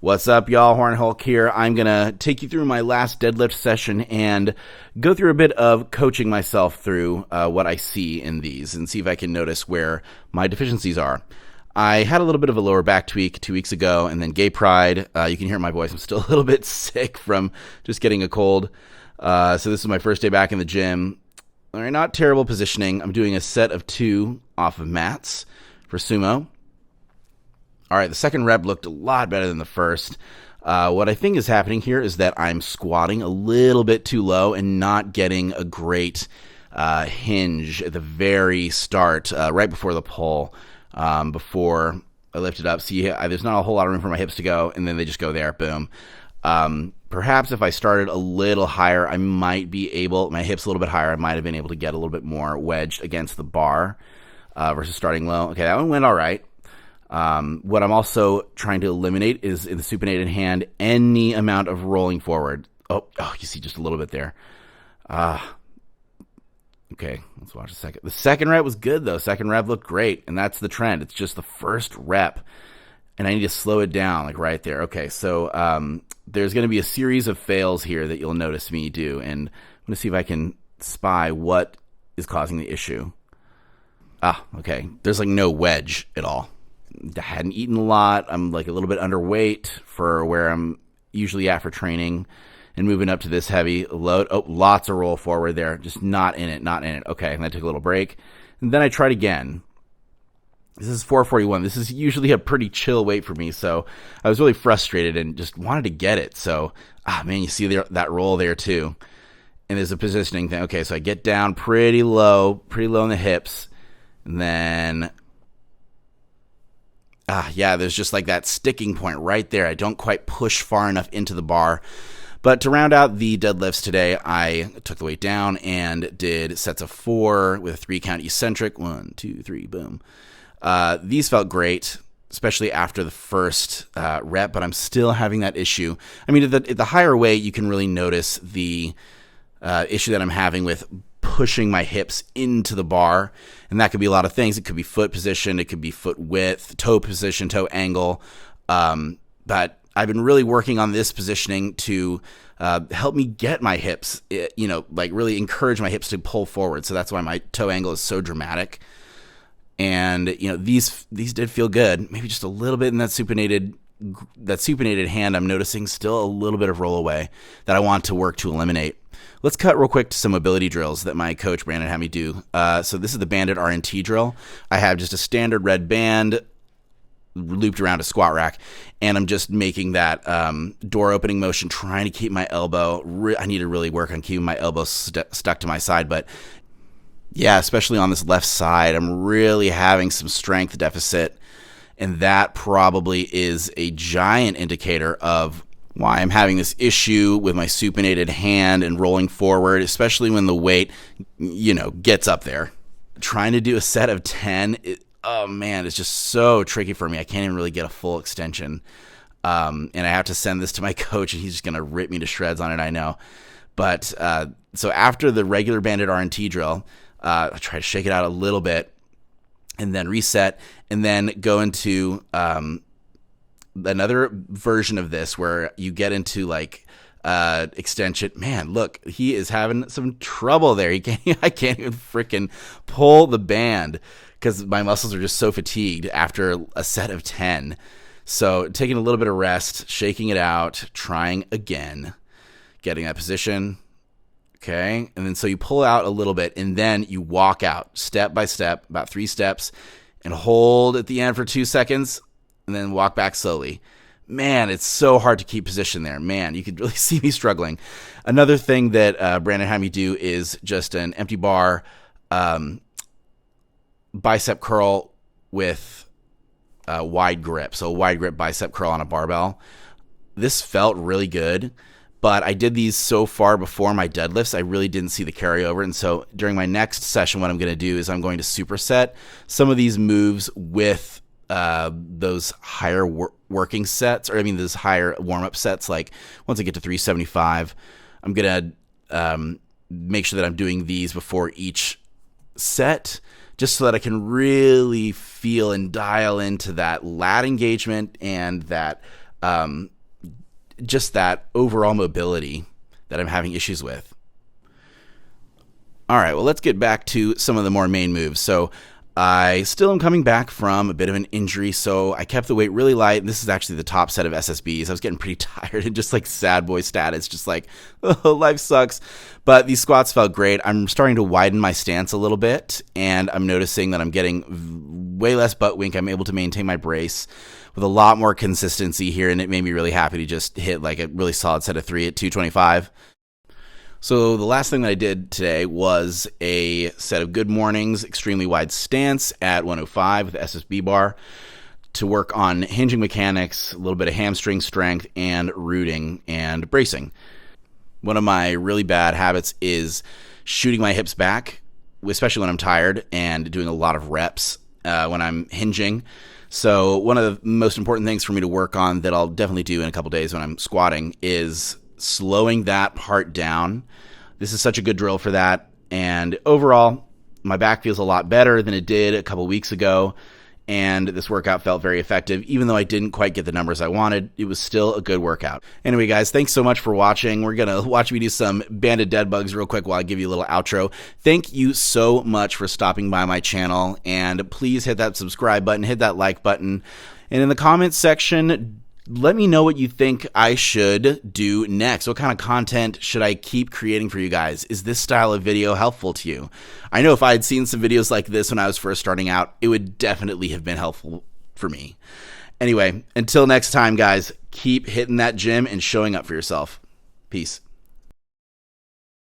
What's up, y'all? Horn Hulk here. I'm going to take you through my last deadlift session and go through a bit of coaching myself through what I see in these and see if I can notice where my deficiencies are. I had a little bit of a lower back tweak 2 weeks ago, and then gay pride. You can hear my voice. I'm still a little bit sick from just getting a cold. So this is my first day back in the gym. All right, not terrible positioning. I'm doing a set of 2 off of mats for sumo. All right, the second rep looked a lot better than the first. What I think is happening here is that I'm squatting a little bit too low and not getting a great hinge at the very start, right before the pull, before I lift it up. See, there's not a whole lot of room for my hips to go, and then they just go there, boom. Perhaps if I started a little higher, I might be able, my hips a little bit higher, I might have been able to get a little bit more wedged against the bar versus starting low. Okay, that one went all right. What I'm also trying to eliminate is, in the supinated hand, any amount of rolling forward. Oh, you see just a little bit there. Okay, let's watch a second. The second rep was good, though. Second rep looked great, and that's the trend. It's just the first rep, and I need to slow it down, like right there. Okay, so there's going to be a series of fails here that you'll notice me do, and I'm going to see if I can spy what is causing the issue. Okay. There's like no wedge at all. I hadn't eaten a lot. I'm like a little bit underweight for where I'm usually at for training and moving up to this heavy load. Oh, lots of roll forward there. Just not in it. Okay, and I took a little break. And then I tried again. This is 441. This is usually a pretty chill weight for me, so I was really frustrated and just wanted to get it. So, man, you see that roll there too. And there's a positioning thing. Okay, so I get down pretty low in the hips. And then, there's just like that sticking point right there. I don't quite push far enough into the bar. But to round out the deadlifts today, I took the weight down and did sets of 4 with a 3-count eccentric. 1, 2, 3, boom. These felt great, especially after the first rep, but I'm still having that issue. I mean, at the higher weight, you can really notice the issue that I'm having with pushing my hips into the bar, and that could be a lot of things. It could be foot position, it could be foot width, toe position, toe angle, but I've been really working on this positioning to help me get my hips, like really encourage my hips to pull forward. So that's why my toe angle is so dramatic. And these did feel good. Maybe just a little bit in that supinated hand. I'm noticing still a little bit of roll away that I want to work to eliminate. Let's cut real quick to some mobility drills that my coach Brandon had me do. So this is the banded R&T drill. I have just a standard red band looped around a squat rack, and I'm just making that door opening motion, trying to keep my elbow. I need to really work on keeping my elbow stuck to my side, but yeah, especially on this left side, I'm really having some strength deficit, and that probably is a giant indicator of why I'm having this issue with my supinated hand and rolling forward, especially when the weight, gets up there. Trying to do a set of 10, it's just so tricky for me. I can't even really get a full extension, and I have to send this to my coach, and he's just going to rip me to shreds on it, I know. But so after the regular banded R&T drill, I try to shake it out a little bit and then reset and then go into another version of this where you get into like extension. Man, look, he is having some trouble there. I can't even freaking pull the band because my muscles are just so fatigued after a set of 10. So taking a little bit of rest, shaking it out, trying again, getting that position. Okay, and then so you pull out a little bit, and then you walk out step by step, about 3 steps, and hold at the end for 2 seconds, and then walk back slowly. Man, it's so hard to keep position there. Man, you could really see me struggling. Another thing that Brandon had me do is just an empty bar bicep curl with a wide grip. So a wide grip bicep curl on a barbell. This felt really good. But I did these so far before my deadlifts, I really didn't see the carryover. And so during my next session, what I'm going to do is I'm going to superset some of these moves with those higher working sets, those higher warm-up sets. Like once I get to 375, I'm going to make sure that I'm doing these before each set, just so that I can really feel and dial into that lat engagement and that just that overall mobility that I'm having issues with. All right, well, let's get back to some of the more main moves. So I still am coming back from a bit of an injury, so I kept the weight really light. This is actually the top set of SSBs. I was getting pretty tired and just like sad boy status, just like, oh, life sucks. But these squats felt great. I'm starting to widen my stance a little bit, and I'm noticing that I'm getting way less butt wink. I'm able to maintain my brace with a lot more consistency here, and it made me really happy to just hit like a really solid set of 3 at 225. So the last thing that I did today was a set of good mornings, extremely wide stance at 105 with the SSB bar to work on hinging mechanics, a little bit of hamstring strength, and rooting and bracing. One of my really bad habits is shooting my hips back, especially when I'm tired, and doing a lot of reps when I'm hinging. So one of the most important things for me to work on that I'll definitely do in a couple days when I'm squatting is slowing that part down. This is such a good drill for that. And overall, my back feels a lot better than it did a couple weeks ago. And this workout felt very effective. Even though I didn't quite get the numbers I wanted, it was still a good workout. Anyway, guys, thanks so much for watching. We're going to watch me do some banded dead bugs real quick while I give you a little outro. Thank you so much for stopping by my channel. And please hit that subscribe button, hit that like button. And in the comments section, let me know what you think I should do next. What kind of content should I keep creating for you guys? Is this style of video helpful to you? I know if I had seen some videos like this when I was first starting out, it would definitely have been helpful for me. Anyway, until next time, guys, keep hitting that gym and showing up for yourself. Peace.